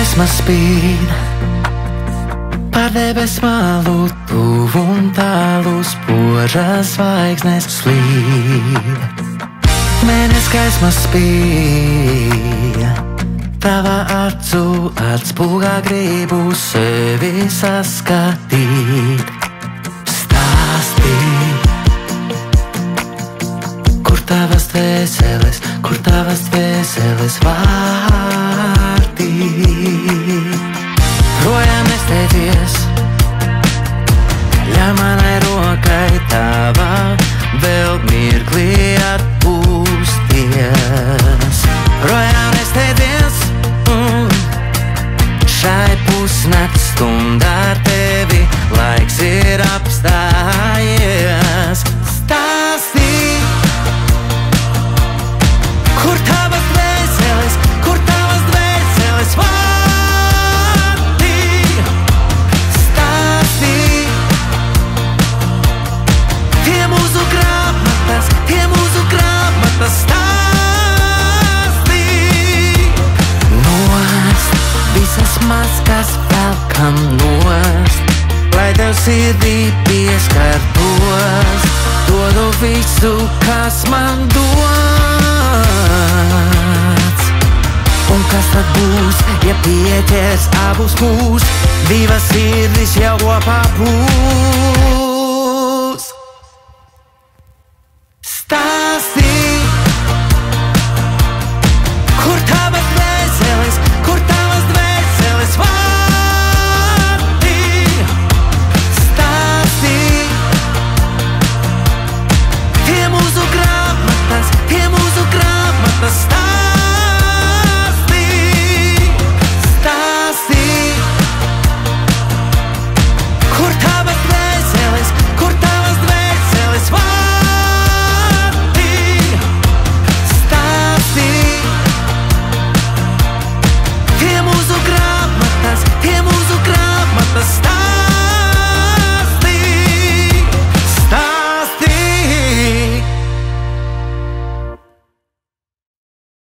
gaisma spīd pār debes malu, tuvu un tālu spožas zvaigznes slīd. Mēnes gaisma spīd, tava acu atspūgā gribu sevi saskatīt. Stāstīt, kur tavas dvēseles vārti. Projām nesteidzies, ļauj manai rokai tavā vēl mirklī atpūsties. Projām nesteidzies, šai pusnakts stundā ar tevi laiks ir apstājies. Stāstīt, kur tavas dvēseles vārti. Stāstīt, tie mūsu grāmatas stāstīt. Nost visas maskas velkam nost, lai tev sirdī pieskartos. Dodu visu, kas man dots. Un kas tad būs, ja pieķers abus mūs, divas sirdis jau kopā būs.